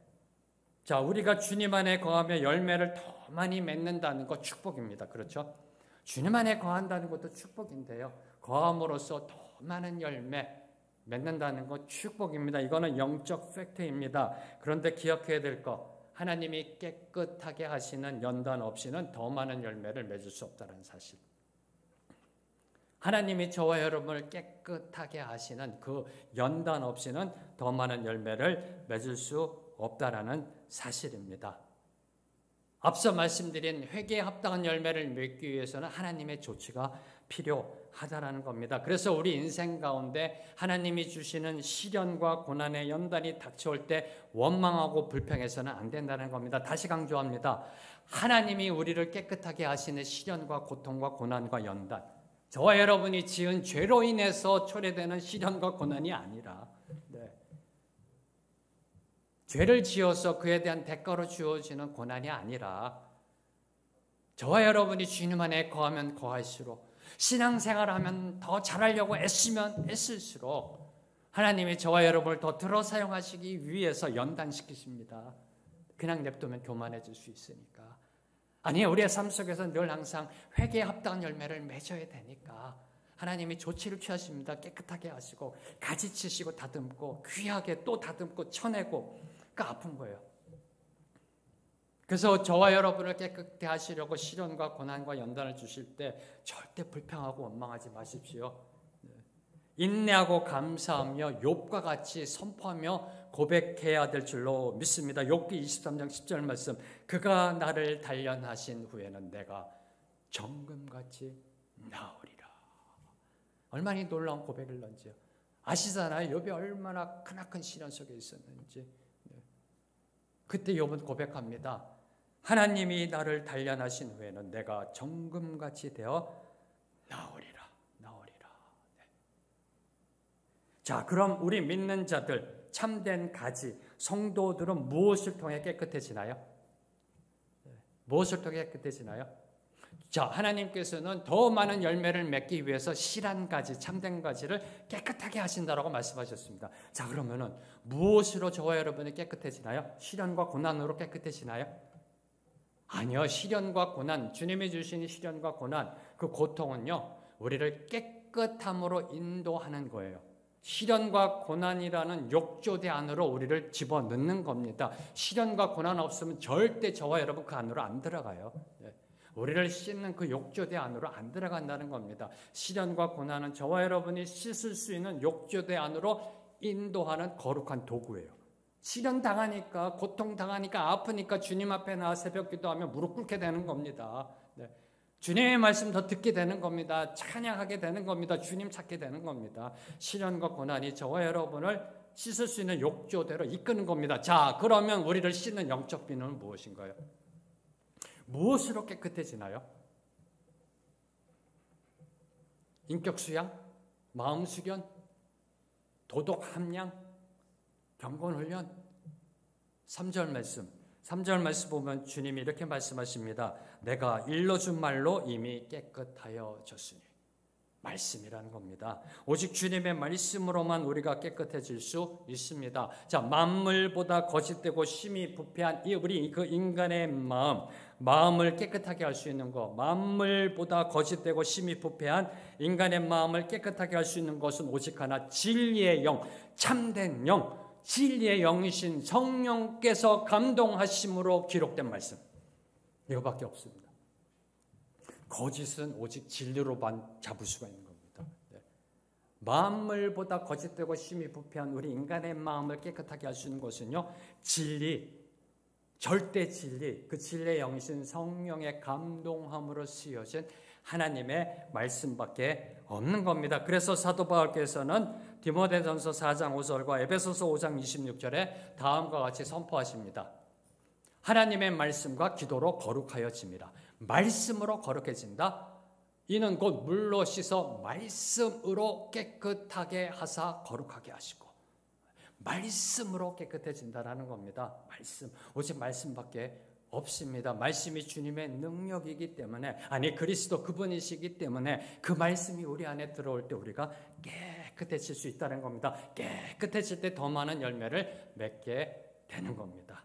자, 우리가 주님 안에 거하며 열매를 더 많이 맺는다는 것 축복입니다. 그렇죠? 주님 안에 거한다는 것도 축복인데요, 거함으로써 더 많은 열매 맺는다는 것 축복입니다. 이거는 영적 팩트입니다. 그런데 기억해야 될 것, 하나님이 깨끗하게 하시는 연단 없이는 더 많은 열매를 맺을 수 없다는 사실. 하나님이 저와 여러분을 깨끗하게 하시는 그 연단 없이는 더 많은 열매를 맺을 수 없다라는 사실입니다. 앞서 말씀드린 회개에 합당한 열매를 맺기 위해서는 하나님의 조치가 필요하다라는 겁니다. 그래서 우리 인생 가운데 하나님이 주시는 시련과 고난의 연단이 닥쳐올 때 원망하고 불평해서는 안 된다는 겁니다. 다시 강조합니다. 하나님이 우리를 깨끗하게 하시는 시련과 고통과 고난과 연단, 저와 여러분이 지은 죄로 인해서 초래되는 시련과 고난이 아니라 죄를 지어서 그에 대한 대가로 주어지는 고난이 아니라 저와 여러분이 주님 안에 거하면 거할수록 신앙생활하면 더 잘하려고 애쓰면 애쓸수록 하나님이 저와 여러분을 더 들어 사용하시기 위해서 연단시키십니다. 그냥 냅두면 교만해질 수 있으니까. 아니, 우리의 삶 속에서 늘 항상 회개에 합당한 열매를 맺어야 되니까 하나님이 조치를 취하십니다. 깨끗하게 하시고 가지치시고 다듬고 귀하게 또 다듬고 쳐내고. 그러니까 아픈 거예요. 그래서 저와 여러분을 깨끗게 하시려고 시련과 고난과 연단을 주실 때 절대 불평하고 원망하지 마십시오. 인내하고 감사하며 욥과 같이 선포하며 고백해야 될 줄로 믿습니다. 욥기 23장 10절 말씀, 그가 나를 단련하신 후에는 내가 정금같이 나으리라. 얼마나 놀라운 고백을런지요. 아시잖아요. 욥이 얼마나 크나큰 시련 속에 있었는지. 그때 욥은 고백합니다. 하나님이 나를 단련하신 후에는 내가 정금같이 되어 나으리라. 자, 그럼 우리 믿는 자들, 참된 가지, 성도들은 무엇을 통해 깨끗해지나요? 무엇을 통해 깨끗해지나요? 자, 하나님께서는 더 많은 열매를 맺기 위해서 실한 가지, 참된 가지를 깨끗하게 하신다라고 말씀하셨습니다. 자, 그러면은 무엇으로 저와 여러분이 깨끗해지나요? 시련과 고난으로 깨끗해지나요? 아니요. 시련과 고난, 주님이 주신 시련과 고난, 그 고통은요, 우리를 깨끗함으로 인도하는 거예요. 시련과 고난이라는 욕조대 안으로 우리를 집어넣는 겁니다. 시련과 고난 없으면 절대 저와 여러분 그 안으로 안 들어가요. 우리를 씻는 그 욕조대 안으로 안 들어간다는 겁니다. 시련과 고난은 저와 여러분이 씻을 수 있는 욕조대 안으로 인도하는 거룩한 도구예요. 시련 당하니까, 고통 당하니까, 아프니까 주님 앞에 나와 새벽 기도하며 무릎 꿇게 되는 겁니다. 주님의 말씀 더 듣게 되는 겁니다. 찬양하게 되는 겁니다. 주님 찾게 되는 겁니다. 시련과 고난이 저와 여러분을 씻을 수 있는 욕조대로 이끄는 겁니다. 자, 그러면 우리를 씻는 영적 비누는 무엇인가요? 무엇으로 깨끗해지나요? 인격 수양? 마음 수견? 도덕 함량? 경건 훈련? 3절 말씀 보면 주님이 이렇게 말씀하십니다. 내가 일러준 말로 이미 깨끗하여졌으니. 말씀이라는 겁니다. 오직 주님의 말씀으로만 우리가 깨끗해질 수 있습니다. 자, 만물보다 거짓되고 심히 부패한 우리 그 인간의 마음을 깨끗하게 할 수 있는 것, 만물보다 거짓되고 심히 부패한 인간의 마음을 깨끗하게 할 수 있는 것은 오직 하나, 진리의 영, 참된 영, 진리의 영이신 성령께서 감동하심으로 기록된 말씀. 이거밖에 없습니다. 거짓은 오직 진리로만 잡을 수가 있는 겁니다. 만물보다 거짓되고 심히 부패한 우리 인간의 마음을 깨끗하게 할 수 있는 것은요, 진리, 절대 진리, 그 진리의 영이신 성령의 감동함으로 쓰여진 하나님의 말씀밖에 없는 겁니다. 그래서 사도 바울께서는 디모데전서 4장 5절과 에베소서 5장 26절에 다음과 같이 선포하십니다. 하나님의 말씀과 기도로 거룩하여집니다. 말씀으로 거룩해진다. 이는 곧 물로 씻어 말씀으로 깨끗하게 하사 거룩하게 하시고, 말씀으로 깨끗해진다라는 겁니다. 말씀, 오직 말씀밖에 없습니다. 말씀이 주님의 능력이기 때문에, 아니 그리스도 그분이시기 때문에 그 말씀이 우리 안에 들어올 때 우리가 깨끗해질 수 있다는 겁니다. 깨끗해질 때 더 많은 열매를 맺게 되는 겁니다.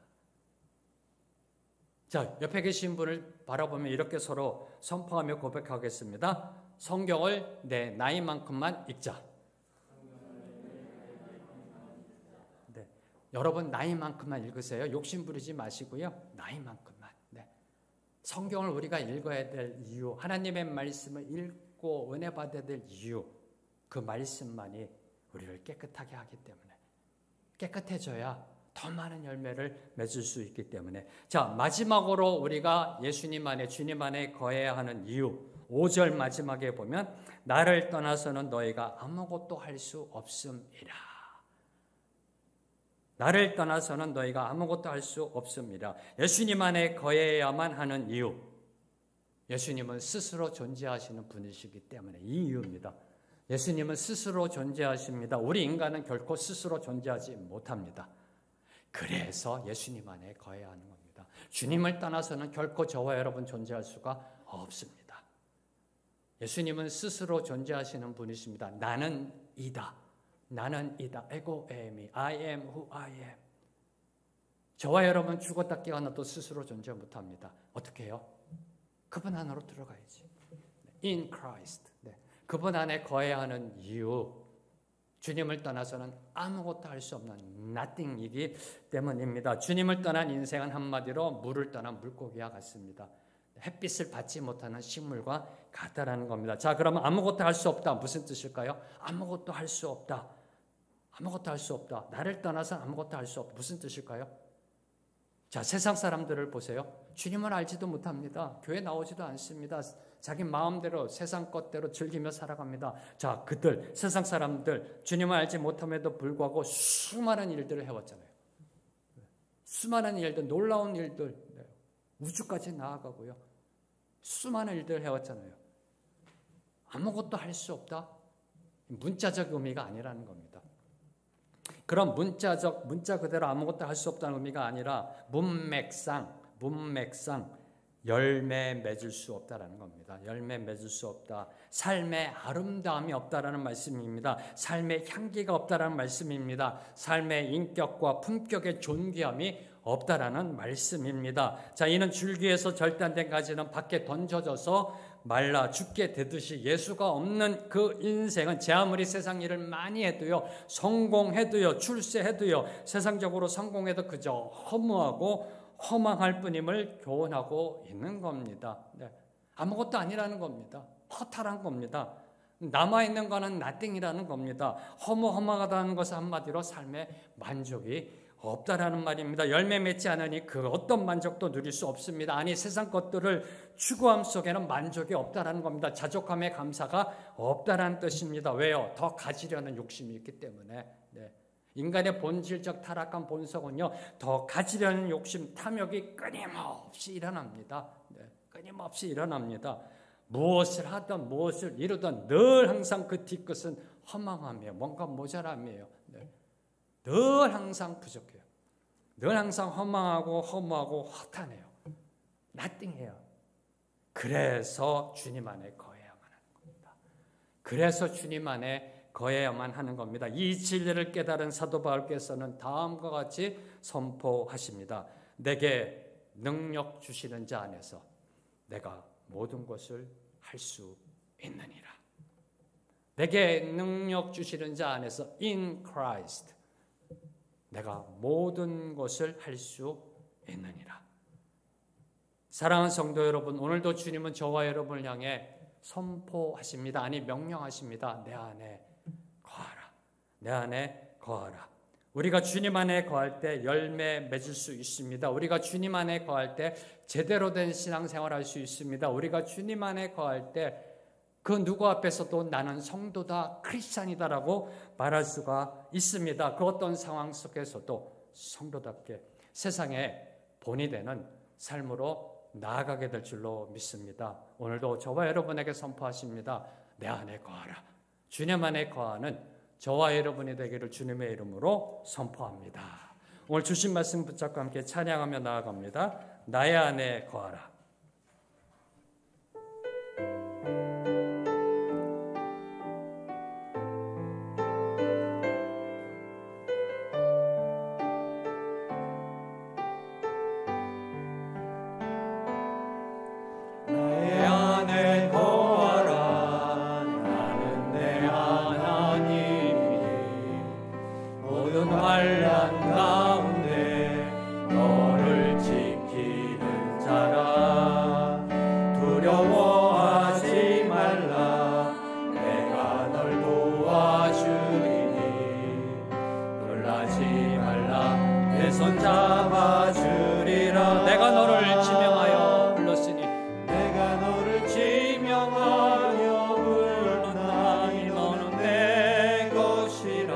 자, 옆에 계신 분을 바라보며 이렇게 서로 선포하며 고백하겠습니다. 성경을 내 나이만큼만 읽자. 네. 여러분 나이만큼만 읽으세요. 욕심 부리지 마시고요. 나이만큼만. 네. 성경을 우리가 읽어야 될 이유, 하나님의 말씀을 읽고 은혜 받아야 될 이유, 그 말씀만이 우리를 깨끗하게 하기 때문에, 깨끗해져야 더 많은 열매를 맺을 수 있기 때문에. 자, 마지막으로 우리가 예수님 안에, 주님 안에 거해야 하는 이유, 5절 마지막에 보면 나를 떠나서는 너희가 아무것도 할 수 없음이라. 나를 떠나서는 너희가 아무것도 할 수 없음이라. 예수님 안에 거해야만 하는 이유, 예수님은 스스로 존재하시는 분이시기 때문에 이 이유입니다. 예수님은 스스로 존재하십니다. 우리 인간은 결코 스스로 존재하지 못합니다. 그래서 예수님 안에 거해야 하는 겁니다. 주님을 떠나서는 결코 저와 여러분 존재할 수가 없습니다. 예수님은 스스로 존재하시는 분이십니다. 나는 이다. 나는 이다. 에고 에미. I am who I am. 저와 여러분 죽었다 깨어나도 스스로 존재 못합니다. 어떻게 해요? 그분 안으로 들어가야지. In Christ. 네. 그분 안에 거해야 하는 이유, 주님을 떠나서는 아무것도 할 수 없는 nothing이기 때문입니다. 주님을 떠난 인생은 한마디로 물을 떠난 물고기와 같습니다. 햇빛을 받지 못하는 식물과 같다라는 겁니다. 자, 그러면 아무것도 할 수 없다. 무슨 뜻일까요? 아무것도 할 수 없다. 아무것도 할 수 없다. 나를 떠나서 아무것도 할 수 없다. 무슨 뜻일까요? 자, 세상 사람들을 보세요. 주님을 알지도 못합니다. 교회 나오지도 않습니다. 자기 마음대로 세상 것대로 즐기며 살아갑니다. 자, 그들, 세상 사람들, 주님을 알지 못함에도 불구하고 수많은 일들을 해왔잖아요. 수많은 일들, 놀라운 일들, 우주까지 나아가고요. 수많은 일들을 해왔잖아요. 아무것도 할 수 없다? 문자적 의미가 아니라는 겁니다. 그럼 문자 그대로 아무것도 할 수 없다는 의미가 아니라 문맥상 열매 맺을 수 없다라는 겁니다. 열매 맺을 수 없다. 삶의 아름다움이 없다라는 말씀입니다. 삶의 향기가 없다라는 말씀입니다. 삶의 인격과 품격의 존귀함이 없다라는 말씀입니다. 자, 이는 줄기에서 절단된 가지는 밖에 던져져서 말라 죽게 되듯이 예수가 없는 그 인생은 제 아무리 세상 일을 많이 해도요, 성공해도요, 출세해도요, 세상적으로 성공해도 그저 허무하고 허망할 뿐임을 교훈하고 있는 겁니다. 네. 아무것도 아니라는 겁니다. 허탈한 겁니다. 남아있는 거는 nothing이라는 겁니다. 허무하다는 것은 한마디로 삶의 만족이 없다라는 말입니다. 열매 맺지 않으니 그 어떤 만족도 누릴 수 없습니다. 아니, 세상 것들을 추구함 속에는 만족이 없다라는 겁니다. 자족함의 감사가 없다라는 뜻입니다. 왜요? 더 가지려는 욕심이 있기 때문에. 네. 인간의 본질적 타락한 본성은요, 더 가지려는 욕심, 탐욕이 끊임없이 일어납니다. 네. 끊임없이 일어납니다. 무엇을 하든 무엇을 이루든 늘 항상 그 뒤끝은 허망함이에요. 뭔가 모자람이에요. 네. 늘 항상 부족해요. 늘 항상 허망하고 허무하고 허탄해요. nothing해요. 그래서 주님 안에 거해야만 하는 겁니다. 그래서 주님 안에 거해야만 하는 겁니다. 이 진리를 깨달은 사도 바울께서는 다음과 같이 선포하십니다. 내게 능력 주시는 자 안에서 내가 모든 것을 할 수 있느니라. 내게 능력 주시는 자 안에서 in Christ 내가 모든 것을 할 수 있느니라. 사랑하는 성도 여러분, 오늘도 주님은 저와 여러분을 향해 선포하십니다. 아니, 명령하십니다. 내 안에 거하라. 내 안에 거하라. 우리가 주님 안에 거할 때 열매 맺을 수 있습니다. 우리가 주님 안에 거할 때 제대로 된 신앙생활 할 수 있습니다. 우리가 주님 안에 거할 때 그 누구 앞에서도 나는 성도다, 크리스찬이다라고 말할 수가 있습니다. 그 어떤 상황 속에서도 성도답게 세상에 본이 되는 삶으로 나아가게 될 줄로 믿습니다. 오늘도 저와 여러분에게 선포하십니다. 내 안에 거하라. 주님 안에 거하는 저와 여러분이 되기를 주님의 이름으로 선포합니다. 오늘 주신 말씀 붙잡고 함께 찬양하며 나아갑니다. 나의 안에 거하라. 환난 내 손 잡아주리라. 내가 너를 지명하여 불렀으니 내가 너를 지명하여 불렀나니 너는 내 것이라.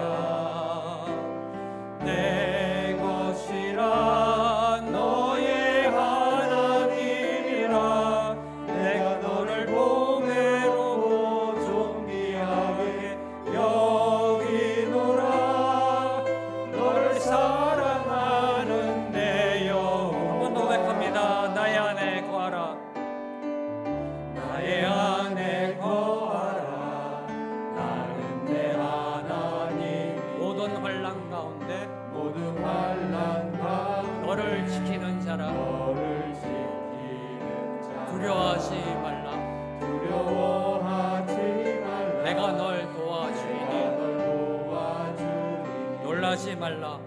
내 것이라. 너의 하나님이라. 내가 너를 보배로 존귀하게 여기노라. 너를 사랑하는 내 영혼. 한번 더 고백합니다. 나의 안에 거하라. 나의 안에 거하라. 나는 내 하나님. 모든 환난 가운데 모든 환난 가운데 너를 지키는 자라. 너를 지키는 자. 두려워하지 말라. 두려워하지 말라. 내가 널 도와주리니 널 도와주리니. 놀라지 말라.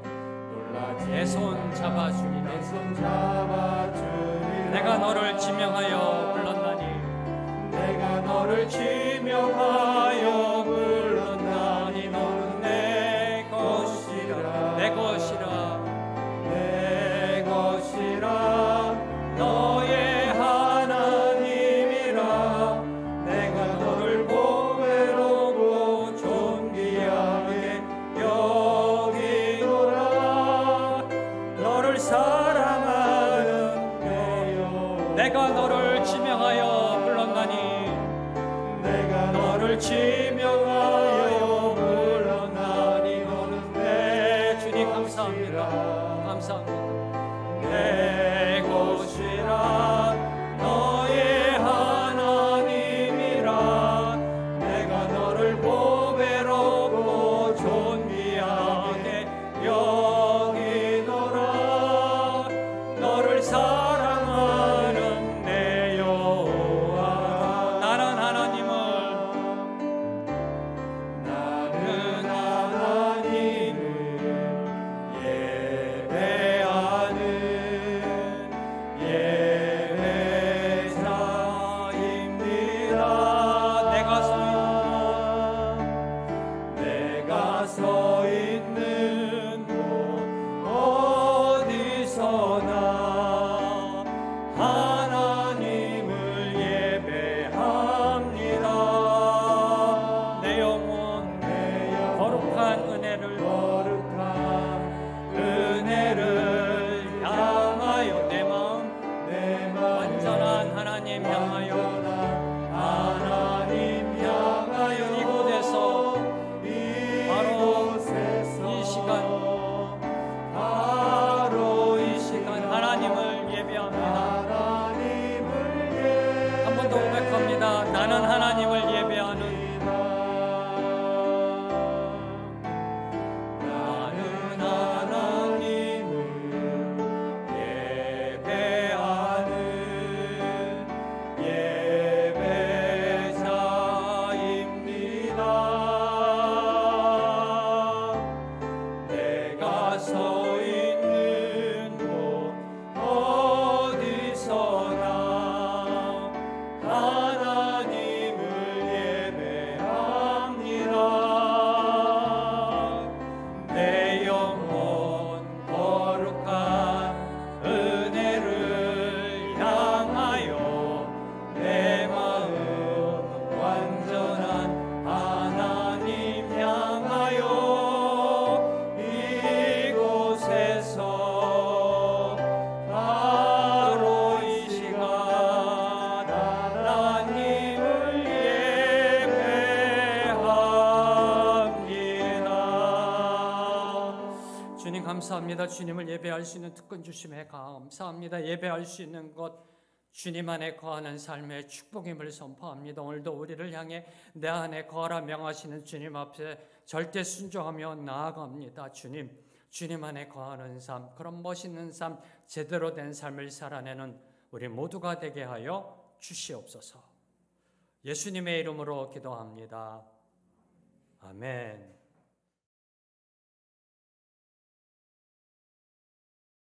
놀라지 내 손 잡아주리니 내 손 잡아주리라. 내가 너를 지명하여 불렀나니 내가 너를 지명하여 불렀나니 너는 내 것이라. 내 것이라. 내 것이라. 너의 하나님이라. 내가 너를 보배로고 존귀하게 여기노라. 너를 사랑하는 내 영혼. 내가 너를 지명하여 불렀나니 내가 너를 지명하여 불렀나니 너는 내 주님 감사합니다. 것이라. 감사합니다. 내 것이라. 너의 하나님이라. 내가 너를 보배롭고 존귀하게 여기노라. 너를 사랑하는 내 여호와. 나는 하나님을 나는 하나님을 예배하는 예배자입니다. 내가 서 있는 곳 어디서나 하나님을 예배합니다. 내 영혼 거룩한 은혜를 향하여 내 마음 완전한 하나님 향하여 하나님 향하여 이곳에서 바로 이 시간 하나님을 예배합니다. 한 번 더 고백합니다. 나는 하나님을 예배하는 나는 하나님을 예배하는 예배자입니다. 내가 서 있는 곳 어디서나 하나님을 예배합니다. 내 영혼 거룩한 은혜를 향하여 내 마음 완전한 하나님 향하여 이곳에서 바로 이 시간 하나님을 예배합니다. 주님 감사합니다. 주님을 예배할 수 있는 특권 주심에 감사합니다. 예배할 수 있는 것 주님 안에 거하는 삶의 축복임을 선포합니다. 오늘도 우리를 향해 내 안에 거하라 명하시는 주님 앞에 절대 순종하며 나아갑니다. 주님 안에 거하는 삶, 그런 멋있는 삶, 제대로 된 삶을 살아내는 우리 모두가 되게 하여 주시옵소서. 예수님의 이름으로 기도합니다. 아멘.